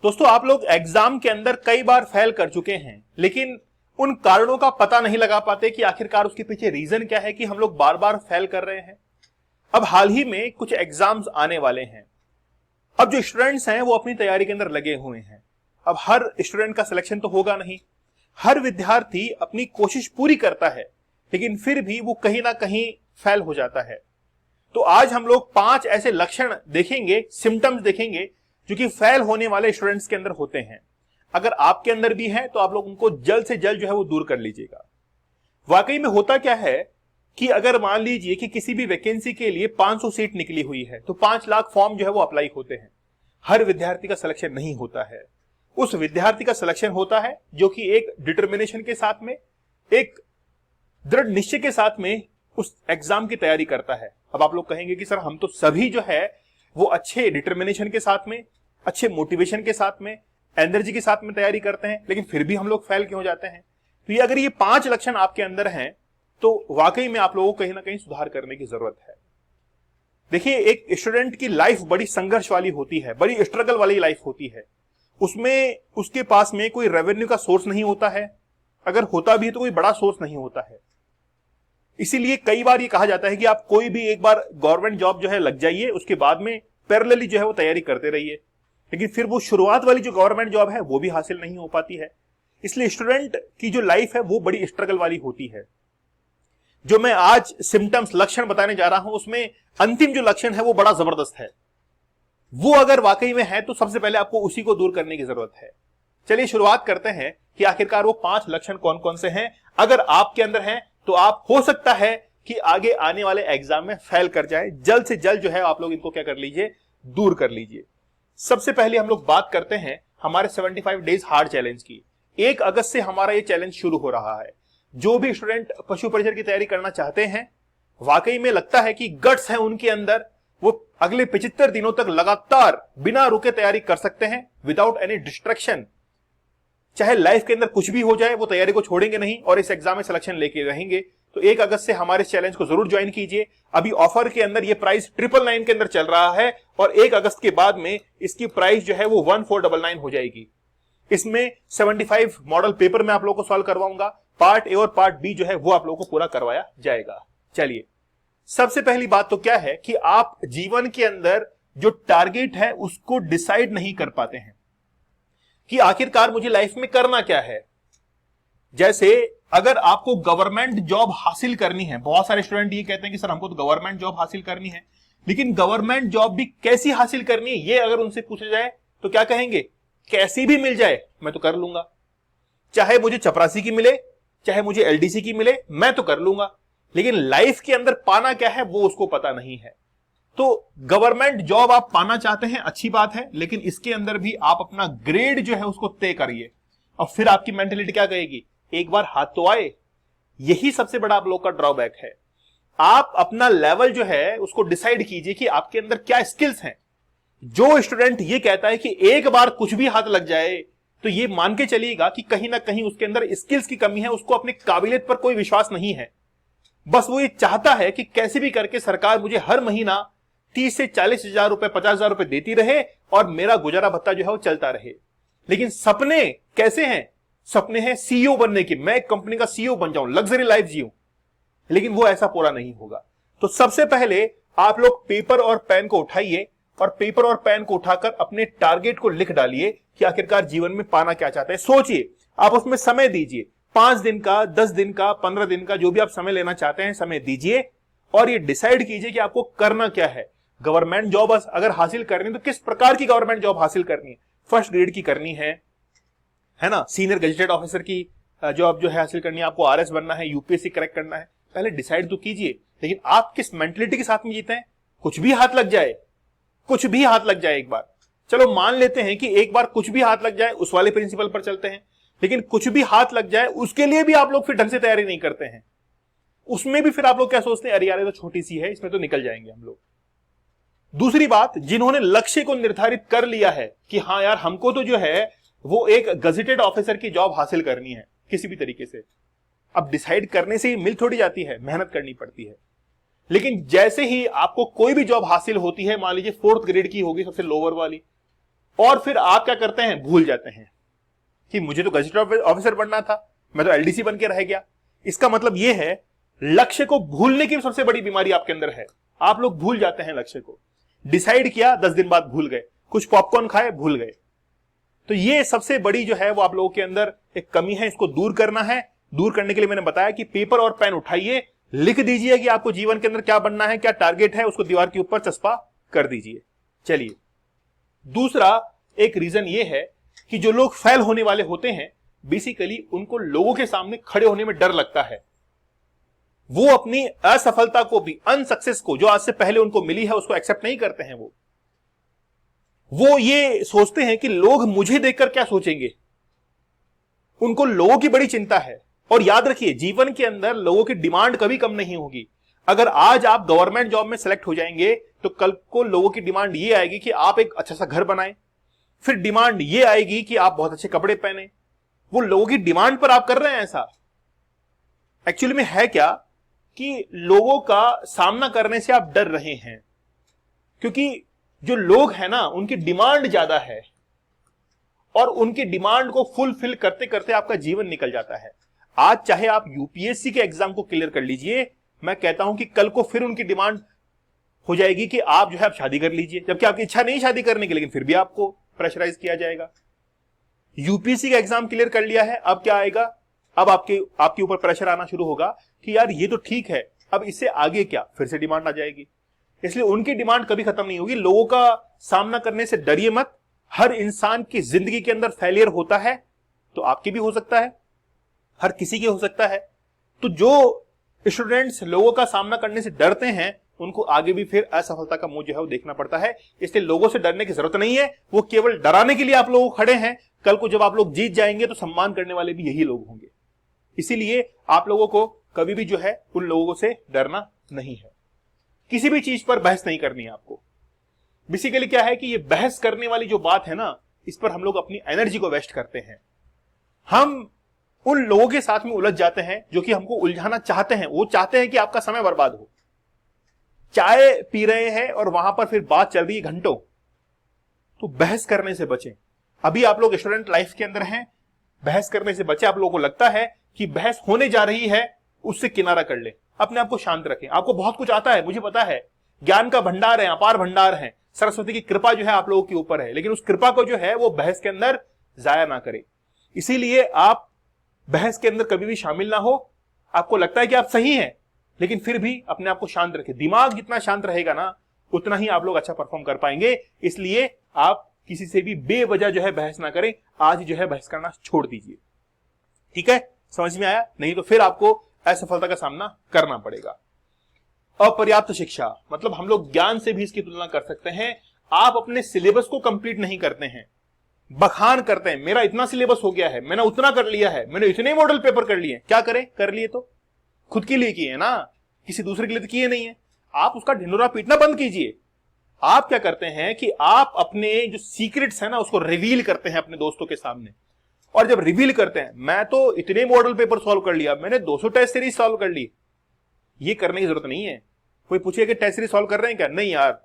दोस्तों, आप लोग एग्जाम के अंदर कई बार फेल कर चुके हैं, लेकिन उन कारणों का पता नहीं लगा पाते कि आखिरकार उसके पीछे रीजन क्या है कि हम लोग बार बार फेल कर रहे हैं। अब हाल ही में कुछ एग्जाम्स आने वाले हैं। अब जो स्टूडेंट्स हैं वो अपनी तैयारी के अंदर लगे हुए हैं। अब हर स्टूडेंट का सिलेक्शन तो होगा नहीं, हर विद्यार्थी अपनी कोशिश पूरी करता है, लेकिन फिर भी वो कहीं ना कहीं फेल हो जाता है। तो आज हम लोग 5 ऐसे लक्षण देखेंगे, सिम्टम्स देखेंगे जो कि फेल होने वाले स्टूडेंट्स के अंदर होते हैं। अगर आपके अंदर भी है तो आप लोग उनको जल्द से जल्द जो है वो दूर कर लीजिएगा। वाकई में होता क्या है कि अगर मान लीजिए कि किसी भी वैकेंसी के लिए 500 सीट निकली हुई है तो 5 लाख फॉर्म जो है वो अप्लाई होते हैं। हर विद्यार्थी का सिलेक्शन नहीं होता है। उस विद्यार्थी का सिलेक्शन होता है जो कि एक डिटर्मिनेशन के साथ में, एक दृढ़ निश्चय के साथ में उस एग्जाम की तैयारी करता है। अब आप लोग कहेंगे कि सर हम तो सभी जो है वो अच्छे डिटर्मिनेशन के साथ में, अच्छे मोटिवेशन के साथ में, एनर्जी के साथ में तैयारी करते हैं, लेकिन फिर भी हम लोग फेल क्यों हो जाते हैं। तो ये अगर ये 5 लक्षण आपके अंदर हैं तो वाकई में आप लोगों को कहीं ना कहीं सुधार करने की जरूरत है। देखिए, एक स्टूडेंट की लाइफ बड़ी संघर्ष वाली होती है, बड़ी स्ट्रगल वाली लाइफ होती है। उसमें उसके पास में कोई रेवेन्यू का सोर्स नहीं होता है, अगर होता भी है तो कोई बड़ा सोर्स नहीं होता है। इसीलिए कई बार ये कहा जाता है कि आप कोई भी एक बार गवर्नमेंट जॉब जो है लग जाइए, उसके बाद में पैरेलली जो है वो तैयारी करते रहिए, लेकिन फिर वो शुरुआत वाली जो गवर्नमेंट जॉब है वो भी हासिल नहीं हो पाती है। इसलिए स्टूडेंट की जो लाइफ है वो बड़ी स्ट्रगल वाली होती है। जो मैं आज सिम्टम्स, लक्षण बताने जा रहा हूं, उसमें अंतिम जो लक्षण है वो बड़ा जबरदस्त है। वो अगर वाकई में है तो सबसे पहले आपको उसी को दूर करने की जरूरत है। चलिए शुरुआत करते हैं कि आखिरकार वो 5 लक्षण कौन कौन से हैं। अगर आपके अंदर हैं तो आप, हो सकता है कि आगे आने वाले एग्जाम में फेल कर जाए। जल्द से जल्द जो है आप लोग इनको क्या कर लीजिए, दूर कर लीजिए। सबसे पहले हम लोग बात करते हैं हमारे 75 डेज हार्ड चैलेंज की। 1 अगस्त से हमारा ये चैलेंज शुरू हो रहा है। जो भी स्टूडेंट पशु परिचर की तैयारी करना चाहते हैं, वाकई में लगता है कि गट्स है उनके अंदर, वो अगले 75 दिनों तक लगातार बिना रुके तैयारी कर सकते हैं, विदाउट एनी डिस्ट्रैक्शन। चाहे लाइफ के अंदर कुछ भी हो जाए, वो तैयारी को छोड़ेंगे नहीं और इस एग्जाम में सिलेक्शन लेके रहेंगे। तो 1 अगस्त से हमारे चैलेंज को जरूर ज्वाइन कीजिए। अभी ऑफर के अंदर ये प्राइस 999 के अंदर चल रहा है और 1 अगस्त के बाद में इसकी प्राइस जो है वो 1499 हो जाएगी। इसमें 75 मॉडल पेपर में आप लोगों को सॉल्व करवाऊंगा। पार्ट ए और पार्ट बी जो है वो आप लोगों को पूरा करवाया जाएगा। चलिए, सबसे पहली बात तो क्या है कि आप जीवन के अंदर जो टारगेट है उसको डिसाइड नहीं कर पाते हैं कि आखिरकार मुझे लाइफ में करना क्या है। जैसे अगर आपको गवर्नमेंट जॉब हासिल करनी है, बहुत सारे स्टूडेंट ये कहते हैं कि सर हमको तो गवर्नमेंट जॉब हासिल करनी है, लेकिन गवर्नमेंट जॉब भी कैसी हासिल करनी है ये अगर उनसे पूछा जाए तो क्या कहेंगे, कैसी भी मिल जाए मैं तो कर लूंगा। चाहे मुझे चपरासी की मिले, चाहे मुझे एलडीसी की मिले, मैं तो कर लूंगा। लेकिन लाइफ के अंदर पाना क्या है वो उसको पता नहीं है। तो गवर्नमेंट जॉब आप पाना चाहते हैं, अच्छी बात है, लेकिन इसके अंदर भी आप अपना ग्रेड जो है उसको तय करिए। और फिर आपकी मेंटेलिटी क्या कहेगी, एक बार हाथ तो आए। यही सबसे बड़ा आप लोग का ड्रॉबैक है। आप अपना लेवल जो है उसको डिसाइड कीजिए कि आपके अंदर क्या स्किल्स हैं। जो स्टूडेंट ये कहता है कि एक बार कुछ भी हाथ लग जाए, तो ये मान के चलिएगा कि कहीं ना कहीं उसके अंदर स्किल्स की कमी है, उसको अपनी काबिलियत पर कोई विश्वास नहीं है। बस वो ये चाहता है कि कैसे भी करके सरकार मुझे हर महीना 30 से 40 हजार रुपए, 50 हजार रुपए देती रहे और मेरा गुजारा भत्ता जो है वो चलता रहे। लेकिन सपने कैसे हैं, सपने हैं सीईओ बनने की, मैं एक कंपनी का सीईओ बन जाऊं, लग्जरी लाइफ जीऊं, लेकिन वो ऐसा पूरा नहीं होगा। तो सबसे पहले आप लोग पेपर और पेन को उठाइए और पेपर और पेन को उठाकर अपने टारगेट को लिख डालिए कि आखिरकार जीवन में पाना क्या चाहते हैं। सोचिए, आप उसमें समय दीजिए, 5 दिन का, 10 दिन का, 15 दिन का, जो भी आप समय लेना चाहते हैं समय दीजिए और ये डिसाइड कीजिए कि आपको करना क्या है। गवर्नमेंट जॉब अगर हासिल करनी है तो किस प्रकार की गवर्नमेंट जॉब हासिल करनी है, फर्स्ट ग्रेड की करनी है ना, सीनियर गजेटेड ऑफिसर की जॉब जो है हासिल करनी है, आपको आरएस बनना है, यूपीएससी क्रैक करना है, पहले डिसाइड तो कीजिए। लेकिन आप किस मेंटलिटी के साथ में जीते हैं, कुछ भी हाथ लग जाए, कुछ भी हाथ लग जाए एक बार, चलो मान लेते हैं कि एक बार कुछ भी हाथ लग जाए, उस वाले प्रिंसिपल पर चलते हैं। लेकिन कुछ भी हाथ लग जाए उसके लिए भी आप लोग फिर ढंग से तैयारी नहीं करते हैं। उसमें भी फिर आप लोग क्या सोचते हैं, अरे यार ये तो छोटी सी है, इसमें तो निकल जाएंगे हम लोग। दूसरी बात, जिन्होंने लक्ष्य को निर्धारित कर लिया है कि हाँ यार हमको तो जो है वो एक गजेटेड ऑफिसर की जॉब हासिल करनी है किसी भी तरीके से, अब डिसाइड करने से ही मिल थोड़ी जाती है, मेहनत करनी पड़ती है। लेकिन जैसे ही आपको कोई भी जॉब हासिल होती है, मान लीजिए 4th ग्रेड की होगी, सबसे लोअर वाली, और फिर आप क्या करते हैं, भूल जाते हैं कि मुझे तो गजेटेड ऑफिसर बनना था, मैं तो एलडीसी बन के रह गया। इसका मतलब यह है लक्ष्य को भूलने की सबसे बड़ी बीमारी आपके अंदर है। आप लोग भूल जाते हैं लक्ष्य को, डिसाइड किया 10 दिन बाद भूल गए, कुछ पॉपकॉर्न खाए भूल गए। तो ये सबसे बड़ी जो है वो आप लोगों के अंदर एक कमी है, इसको दूर करना है। दूर करने के लिए मैंने बताया कि पेपर और पेन उठाइए, लिख दीजिए कि आपको जीवन के अंदर क्या बनना है, क्या टारगेट है, उसको दीवार के ऊपर चस्पा कर दीजिए। चलिए, दूसरा एक रीजन ये है कि जो लोग फेल होने वाले होते हैं बेसिकली उनको लोगों के सामने खड़े होने में डर लगता है। वो अपनी असफलता को भी, अनसक्सेस को जो आज से पहले उनको मिली है उसको एक्सेप्ट नहीं करते हैं। वो ये सोचते हैं कि लोग मुझे देखकर क्या सोचेंगे, उनको लोगों की बड़ी चिंता है। और याद रखिए, जीवन के अंदर लोगों की डिमांड कभी कम नहीं होगी। अगर आज आप गवर्नमेंट जॉब में सेलेक्ट हो जाएंगे तो कल को लोगों की डिमांड ये आएगी कि आप एक अच्छा सा घर बनाएं, फिर डिमांड ये आएगी कि आप बहुत अच्छे कपड़े पहने। वो लोगों की डिमांड पर आप कर रहे हैं ऐसा। एक्चुअली में है क्या कि लोगों का सामना करने से आप डर रहे हैं, क्योंकि जो लोग हैं ना उनकी डिमांड ज्यादा है और उनकी डिमांड को फुलफिल करते करते आपका जीवन निकल जाता है। आज चाहे आप यूपीएससी के एग्जाम को क्लियर कर लीजिए, मैं कहता हूं कि कल को फिर उनकी डिमांड हो जाएगी कि आप जो है आप शादी कर लीजिए, जबकि आपकी इच्छा नहीं शादी करने की, लेकिन फिर भी आपको प्रेशराइज किया जाएगा। यूपीएससी का एग्जाम क्लियर कर लिया है, अब क्या आएगा, अब आपके ऊपर प्रेशर आना शुरू होगा कि यार ये तो ठीक है, अब इससे आगे क्या, फिर से डिमांड आ जाएगी। इसलिए उनकी डिमांड कभी खत्म नहीं होगी। लोगों का सामना करने से डरिए मत। हर इंसान की जिंदगी के अंदर फेलियर होता है, तो आपकी भी हो सकता है, हर किसी की हो सकता है। तो जो स्टूडेंट्स लोगों का सामना करने से डरते हैं उनको आगे भी फिर असफलता का मुंह जो है वो देखना पड़ता है। इसलिए लोगों से डरने की जरूरत नहीं है, वो केवल डराने के लिए आप लोग खड़े हैं। कल को जब आप लोग जीत जाएंगे तो सम्मान करने वाले भी यही लोग होंगे। इसीलिए आप लोगों को कभी भी जो है उन लोगों से डरना नहीं है। किसी भी चीज पर बहस नहीं करनी है आपको। बेसिकली क्या है कि ये बहस करने वाली जो बात है ना, इस पर हम लोग अपनी एनर्जी को वेस्ट करते हैं। हम उन लोगों के साथ में उलझ जाते हैं जो कि हमको उलझाना चाहते हैं। वो चाहते हैं कि आपका समय बर्बाद हो। चाय पी रहे हैं और वहां पर फिर बात चल रही है घंटों, तो बहस करने से बचें। अभी आप लोग स्टूडेंट लाइफ के अंदर हैं, बहस करने से बचें। आप लोगों को लगता है कि बहस होने जा रही है, उससे किनारा कर ले, अपने आप को शांत रखें। आपको बहुत कुछ आता है, मुझे पता है, ज्ञान का भंडार है, अपार भंडार है, सरस्वती की कृपा जो है आप लोगों के ऊपर है, लेकिन उस कृपा को जो है वो बहस के अंदर जाया ना करें। इसीलिए आप बहस के अंदर कभी भी शामिल ना हो। आपको लगता है कि आप सही हैं, लेकिन फिर भी अपने आप को शांत रखें। दिमाग जितना शांत रहेगा ना उतना ही आप लोग अच्छा परफॉर्म कर पाएंगे। इसलिए आप किसी से भी बेवजह जो है बहस ना करें। आज जो है बहस करना छोड़ दीजिए। ठीक है, समझ में आया? नहीं तो फिर आपको असफलता का सामना करना पड़ेगा। अपर्याप्त शिक्षा, मतलब हम लोग ज्ञान से भी इसकी तुलना कर सकते हैं। आप अपने सिलेबस को कंप्लीट नहीं करते हैं, बखान करते हैं, मेरा इतना सिलेबस हो गया है, मैंने उतना कर लिया है, मैंने इतने मॉडल पेपर कर लिए। क्या करें? कर लिए तो खुद के लिए किए ना, किसी दूसरे के लिए तो किए नहीं है। आप उसका ढिंडोरा पीटना बंद कीजिए। आप क्या करते हैं कि आप अपने जो सीक्रेट्स है ना उसको रिवील करते हैं अपने दोस्तों के सामने। और जब रिवील करते हैं, मैं तो इतने मॉडल पेपर सॉल्व कर लिया, मैंने 200 टेस्ट सीरीज सॉल्व कर ली, ये करने की जरूरत नहीं है। कोई पूछे कि टेस्ट सीरीज सॉल्व कर रहे हैं क्या? नहीं यार,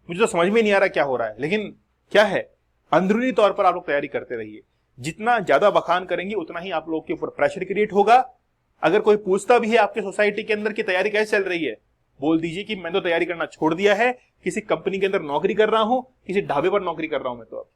मुझे तो समझ में नहीं आ रहा क्या हो रहा है। लेकिन क्या है, अंदरूनी तौर पर आप लोग तैयारी करते रहिए। जितना ज्यादा बखान करेंगे उतना ही आप लोग के ऊपर प्रेशर क्रिएट होगा। अगर कोई पूछता भी है आपके सोसाइटी के अंदर की तैयारी कैसे चल रही है, बोल दीजिए कि मैं तो तैयारी करना छोड़ दिया है, किसी कंपनी के अंदर नौकरी कर रहा हूं, किसी ढाबे पर नौकरी कर रहा हूं मैं तो अब।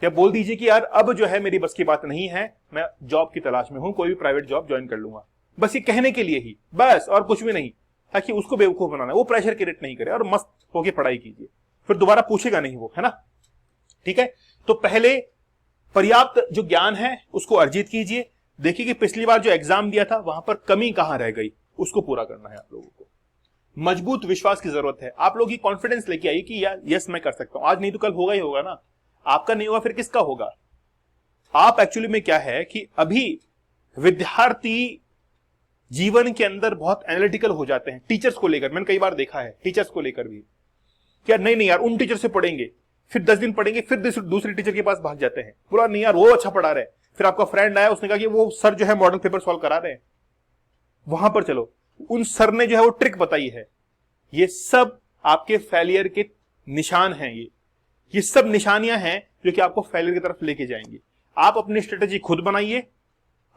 या बोल दीजिए कि यार अब जो है मेरी बस की बात नहीं है, मैं जॉब की तलाश में हूं, कोई भी प्राइवेट जॉब ज्वाइन कर लूंगा। बस ये कहने के लिए ही, बस, और कुछ भी नहीं, ताकि उसको बेवकूफ बनाना, वो प्रेशर क्रिएट नहीं करे और मस्त होके पढ़ाई कीजिए, फिर दोबारा पूछेगा नहीं वो, है ना? ठीक है, तो पहले पर्याप्त जो ज्ञान है उसको अर्जित कीजिए। देखिए कि पिछली बार जो एग्जाम दिया था वहां पर कमी कहां रह गई, उसको पूरा करना है आप लोगों को। मजबूत विश्वास की जरूरत है। आप लोग की कॉन्फिडेंस लेके आइए कि यार यस मैं कर सकता हूं। आज नहीं तो कल होगा ही होगा ना। आपका नहीं होगा फिर किसका होगा? आप एक्चुअली में क्या है कि अभी विद्यार्थी जीवन के अंदर बहुत एनालिटिकल हो जाते हैं टीचर्स को लेकर। मैंने कई बार देखा है टीचर्स को लेकर भी, क्या नहीं यार उन टीचर से पढ़ेंगे, फिर 10 दिन पढ़ेंगे, फिर दूसरे टीचर के पास भाग जाते हैं, बोला नहीं यार वो अच्छा पढ़ा रहे। फिर आपका फ्रेंड आया, उसने कहा कि वो सर जो है मॉडल पेपर सॉल्व करा रहे हैं, वहां पर चलो, उन सर ने जो है वो ट्रिक बताई है। ये सब आपके फेलियर के निशान हैं। ये सब निशानियां हैं जो कि आपको फेलियर की तरफ लेके जाएंगी। आप अपनी स्ट्रेटेजी खुद बनाइए,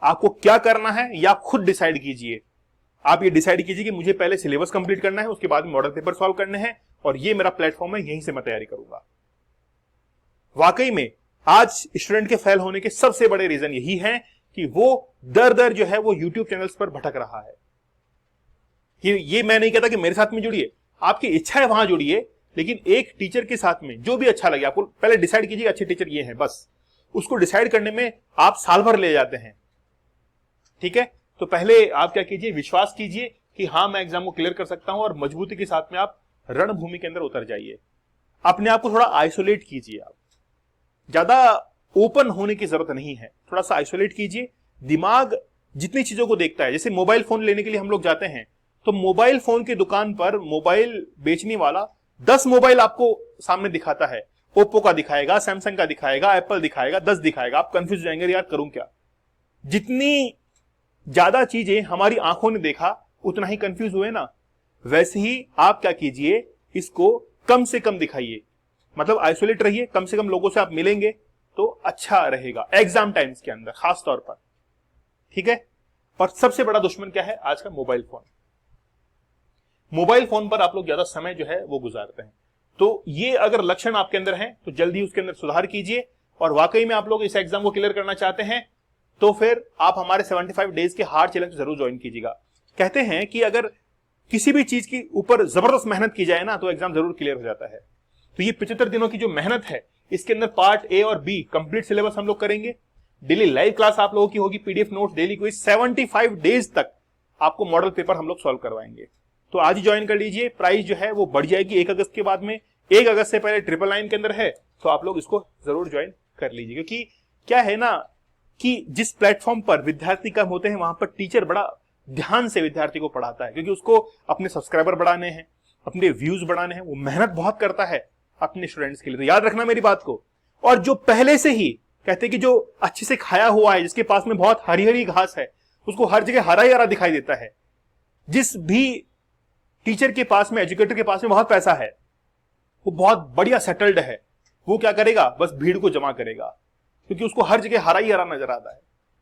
आपको क्या करना है या खुद डिसाइड कीजिए। आप ये डिसाइड कीजिए कि मुझे पहले सिलेबस कंप्लीट करना है, उसके बाद मॉडल पेपर सॉल्व करने हैं, और ये मेरा प्लेटफॉर्म है, यहीं से मैं तैयारी करूंगा। वाकई में आज स्टूडेंट के फेल होने के सबसे बड़े रीजन यही है कि वो दर दर जो है वो यूट्यूब चैनल्स पर भटक रहा है। ये मैं नहीं कहता कि मेरे साथ में जुड़िए, आपकी इच्छा है वहां जुड़िए, लेकिन एक टीचर के साथ में जो भी अच्छा लगे आपको पहले डिसाइड कीजिए अच्छे टीचर ये हैं, बस उसको डिसाइड करने में आप साल भर ले जाते हैं। ठीक है, तो पहले आप क्या कीजिए, विश्वास कीजिए कि हाँ मैं एग्जाम को क्लियर कर सकता हूं, और मजबूती के साथ में आप रणभूमि के अंदर उतर जाइए। अपने आप को थोड़ा आइसोलेट कीजिए, आप ज्यादा ओपन होने की जरूरत नहीं है, थोड़ा सा आइसोलेट कीजिए। दिमाग जितनी चीजों को देखता है, जैसे मोबाइल फोन लेने के लिए हम लोग जाते हैं तो मोबाइल फोन की दुकान पर मोबाइल बेचने वाला 10 मोबाइल आपको सामने दिखाता है, ओप्पो का दिखाएगा, सैमसंग का दिखाएगा, एप्पल दिखाएगा, 10 दिखाएगा, आप कंफ्यूज जाएंगे यार करूं क्या। जितनी ज्यादा चीजें हमारी आंखों ने देखा उतना ही कंफ्यूज हुए ना, वैसे ही आप क्या कीजिए, इसको कम से कम दिखाइए, मतलब आइसोलेट रहिए, कम से कम लोगों से आप मिलेंगे तो अच्छा रहेगा एग्जाम टाइम्स के अंदर खास तौर पर। ठीक है, और सबसे बड़ा दुश्मन क्या है आज का, मोबाइल फोन। मोबाइल फोन पर आप लोग ज्यादा समय जो है वो गुजारते हैं, तो ये अगर लक्षण आपके अंदर हैं तो जल्दी उसके अंदर सुधार कीजिए। और वाकई में आप लोग इस एग्जाम को क्लियर करना चाहते हैं तो फिर आप हमारे 75 डेज के हार्ड चैलेंज जरूर ज्वाइन कीजिएगा। कहते हैं कि अगर किसी भी चीज के ऊपर जबरदस्त मेहनत की जाए ना तो एग्जाम जरूर क्लियर हो जाता है। तो ये 75 दिनों की जो मेहनत है, इसके अंदर पार्ट ए और बी कंप्लीट सिलेबस हम लोग करेंगे, डेली लाइव क्लास आप लोगों की होगी, PDF notes daily quiz, 75 days तक आपको मॉडल पेपर हम लोग सॉल्व करवाएंगे। तो आज ही ज्वाइन कर लीजिए, प्राइस जो है वो बढ़ जाएगी 1 अगस्त के बाद में, 1 अगस्त से पहले 999 के अंदर है, तो आप लोग इसको जरूर ज्वाइन कर लीजिए। क्योंकि क्या है ना कि जिस प्लेटफॉर्म पर विद्यार्थी कम होते हैं वहां पर टीचर बड़ा ध्यान से विद्यार्थी को पढ़ाता है, क्योंकि उसको अपने सब्सक्राइबर बढ़ाने हैं, अपने व्यूज बढ़ाने हैं, वो मेहनत बहुत करता है अपने स्टूडेंट्स के लिए। तो याद रखना मेरी बात को। और जो पहले से ही कहते हैं कि जो अच्छे से खाया हुआ है, जिसके पास में बहुत हरी हरी घास है, उसको हर जगह हरा ही हरा दिखाई देता है। जिस भी टीचर के पास में, एजुकेटर के पास में बहुत पैसा है, वो बहुत बढ़िया सेटल्ड है, वो क्या करेगा, बस भीड़ को जमा करेगा, क्योंकि उसको हर जगह हरा ही हरा नजर आता है।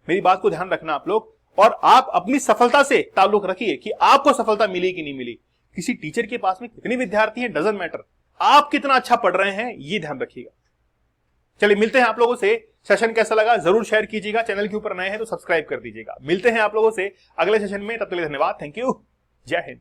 मेरी बात को ध्यान रखना आप लोग, और आप अपनी सफलता से ताल्लुक रखिए कि आपको सफलता मिली कि नहीं मिली। किसी टीचर के पास में कितने विद्यार्थी हैं डजंट मैटर, आप कितना अच्छा पढ़ रहे हैं ये ध्यान रखिएगा। चलिए मिलते हैं आप लोगों से, सेशन कैसा लगा जरूर शेयर कीजिएगा, चैनल के ऊपर नए हैं तो सब्सक्राइब कर दीजिएगा। मिलते हैं आप लोगों से अगले सेशन में, तब तक के लिए धन्यवाद, थैंक यू, जय हिंद।